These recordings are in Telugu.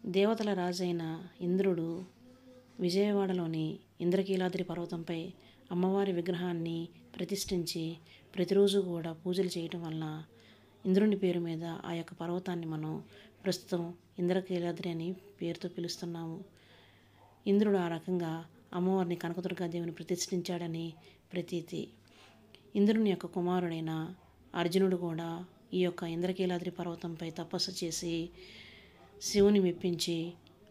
దేవతల రాజైన ఇంద్రుడు విజయవాడలోని ఇంద్రకీలాద్రి పర్వతంపై అమ్మవారి విగ్రహాన్ని ప్రతిష్ఠించి ప్రతిరోజు కూడా పూజలు చేయటం వలన ఇంద్రుని పేరు మీద ఆ యొక్క పర్వతాన్ని మనం ప్రస్తుతం ఇంద్రకీలాద్రి అని పేరుతో పిలుస్తున్నాము. ఇంద్రుడు ఆ రకంగా అమ్మవారిని కనకదుర్గాదేవిని ప్రతిష్ఠించాడని ప్రతీతి. ఇంద్రుని యొక్క కుమారుడైన అర్జునుడు కూడా ఈ యొక్క ఇంద్రకీలాద్రి పర్వతంపై తపస్సు చేసి శివుని మెప్పించి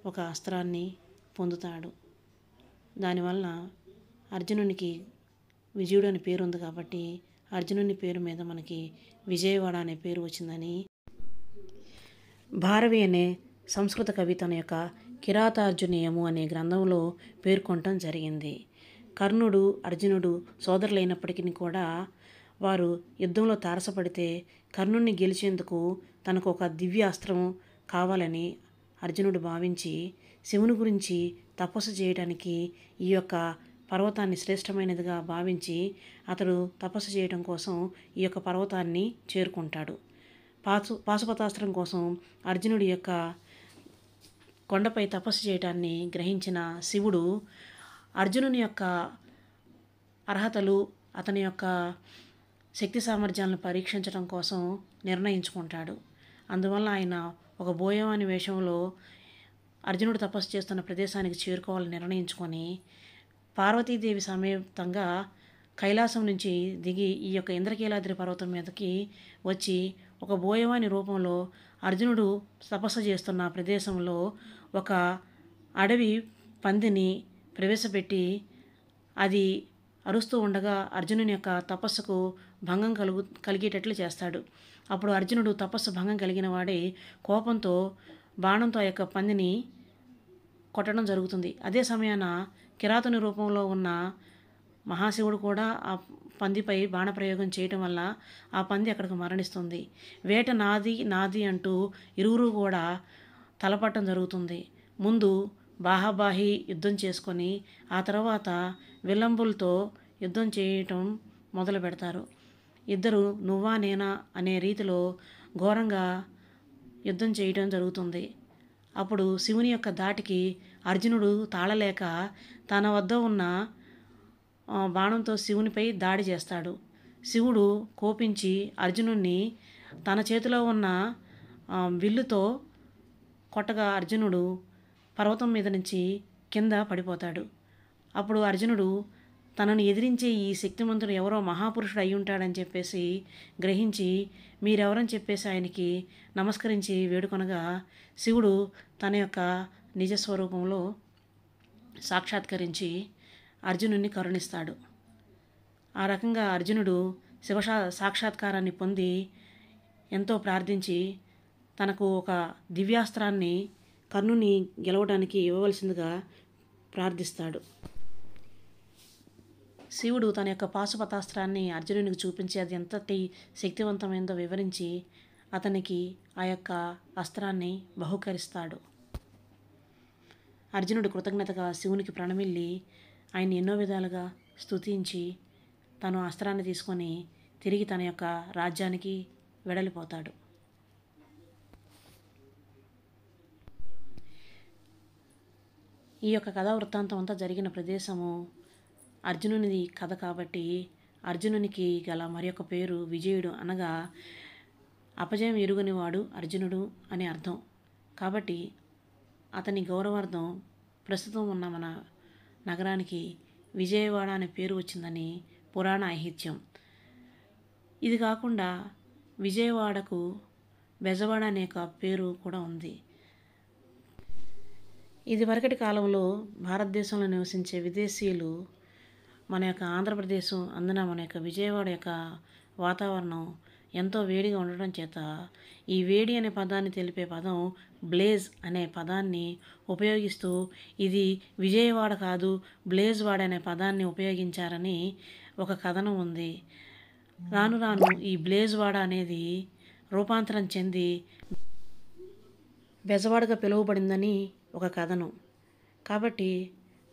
ఒక అస్త్రాన్ని పొందుతాడు. దానివల్ల అర్జునునికి విజయుడు అని పేరు ఉంది కాబట్టి అర్జునుని పేరు మీద మనకి విజయవాడ అనే పేరు వచ్చిందని భారవి అనే సంస్కృత కవి తన యొక్క కిరాతార్జునీయము అనే గ్రంథంలో పేర్కొనటం జరిగింది. కర్ణుడు అర్జునుడు సోదరులైనప్పటికీ కూడా వారు యుద్ధంలో తారసపడితే కర్ణుడిని గెలిచేందుకు తనకు ఒక దివ్య అస్త్రం కావాలని అర్జునుడు భావించి శివుని గురించి తపస్సు చేయడానికి ఈ యొక్క పర్వతాన్ని శ్రేష్టమైనదిగా భావించి అతడు తపస్సు చేయడం కోసం ఈ యొక్క పర్వతాన్ని చేరుకుంటాడు. పాశుపతాస్త్రం కోసం అర్జునుడి యొక్క కొండపై తపస్సు చేయటాన్ని గ్రహించిన శివుడు అర్జునుని యొక్క అర్హతలు అతని యొక్క శక్తి సామర్థ్యాలను పరీక్షించడం కోసం నిర్ణయించుకుంటాడు. అందువల్ల ఆయన ఒక బోయవాని వేషంలో అర్జునుడు తపస్సు చేస్తున్న ప్రదేశానికి చేరుకోవాలని నిర్ణయించుకొని పార్వతీదేవి సమేతంగా కైలాసం నుంచి దిగి ఈ యొక్క ఇంద్రకీలాద్రి పర్వతం మీదకి వచ్చి ఒక బోయవాని రూపంలో అర్జునుడు తపస్సు చేస్తున్న ప్రదేశంలో ఒక అడవి పందిని ప్రవేశపెట్టి అది అరుస్తూ ఉండగా అర్జునుని యొక్క తపస్సుకు భంగం కలిగేటట్లు చేస్తాడు. అప్పుడు అర్జునుడు తపస్సు భంగం కలిగిన వాడే కోపంతో బాణంతో ఆ యొక్క పందిని కొట్టడం జరుగుతుంది. అదే సమయాన కిరాతుని రూపంలో ఉన్న మహాశివుడు కూడా ఆ పందిపై బాణప్రయోగం చేయటం వల్ల ఆ పంది అక్కడికి మరణిస్తుంది. వేట నాది నాది అంటూ ఇరువురు కూడా తలపట్టడం జరుగుతుంది. ముందు బాహాబాహి యుద్ధం చేసుకొని ఆ తర్వాత విల్లంబులతో యుద్ధం చేయటం మొదలు పెడతారు. ఇద్దరు నువ్వా నేనా అనే రీతిలో ఘోరంగా యుద్ధం చేయడం జరుగుతుంది. అప్పుడు శివుని యొక్క ధాటికి అర్జునుడు తాళలేక తన వద్ద ఉన్న బాణంతో శివునిపై దాడి చేస్తాడు. శివుడు కోపించి అర్జునుడిని తన చేతిలో ఉన్న విల్లుతో కొట్టగా అర్జునుడు పర్వతం మీద నుంచి కింద పడిపోతాడు. అప్పుడు అర్జునుడు తనను ఎదిరించే ఈ శక్తిమంతుడు ఎవరో మహాపురుషుడు అయి ఉంటాడని చెప్పేసి గ్రహించి మీరెవరని చెప్పేసి ఆయనకి నమస్కరించి వేడుకొనగా శివుడు తన యొక్క నిజస్వరూపంలో సాక్షాత్కరించి అర్జునుడిని కరుణిస్తాడు. ఆ రకంగా అర్జునుడు శివ సాక్షాత్కారాన్ని పొంది ఎంతో ప్రార్థించి తనకు ఒక దివ్యాస్త్రాన్ని కర్ణుని గెలవడానికి ఇవ్వవలసిందిగా ప్రార్థిస్తాడు. శివుడు తన యొక్క పాశుపతాస్త్రాన్ని అర్జునునికి చూపించి అది ఎంతటి శక్తివంతమైందో వివరించి అతనికి ఆ యొక్క అస్త్రాన్ని బహుకరిస్తాడు. అర్జునుడు కృతజ్ఞతగా శివునికి ప్రణమిల్లి ఆయన ఎన్నో విధాలుగా స్తుతించి తను అస్త్రాన్ని తీసుకొని తిరిగి తన యొక్క రాజ్యానికి వెడలిపోతాడు. ఈ యొక్క కథా వృత్తాంతం అంతా జరిగిన ప్రదేశము అర్జునునిది కథ కాబట్టి అర్జునునికి గల మరి ఒక పేరు విజయుడు, అనగా అపజయం ఎరుగనివాడు అర్జునుడు అని అర్థం. కాబట్టి అతని గౌరవార్థం ప్రస్తుతం ఉన్న మన నగరానికి విజయవాడ అనే పేరు వచ్చిందని పురాణ ఐతిహ్యం. ఇది కాకుండా విజయవాడకు బెజవాడ అనే ఒక పేరు కూడా ఉంది. ఇది వరకటి కాలంలో భారతదేశంలో నివసించే విదేశీయులు మన యొక్క ఆంధ్రప్రదేశం అందున మన యొక్క విజయవాడ యొక్క వాతావరణం ఎంతో వేడిగా ఉండటం చేత ఈ వేడి అనే పదాన్ని తెలిపే పదం బ్లేజ్ అనే పదాన్ని ఉపయోగిస్తూ ఇది విజయవాడ కాదు బ్లేజ్ వాడ అనే పదాన్ని ఉపయోగించారని ఒక కథనం ఉంది. రాను రాను ఈ బ్లేజ్ వాడ అనేది రూపాంతరం చెంది బెజవాడగా పిలువబడిందని ఒక కథనం. కాబట్టి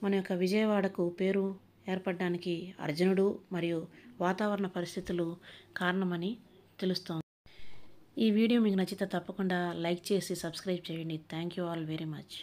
మన యొక్క విజయవాడకు పేరు ఏర్పడడానికి అర్జునుడు మరియు వాతావరణ పరిస్థితులు కారణమని తెలుస్తోంది. ఈ వీడియో మీకు నచ్చితే తప్పకుండా లైక్ చేసి సబ్స్క్రైబ్ చేయండి. Thank you all very much.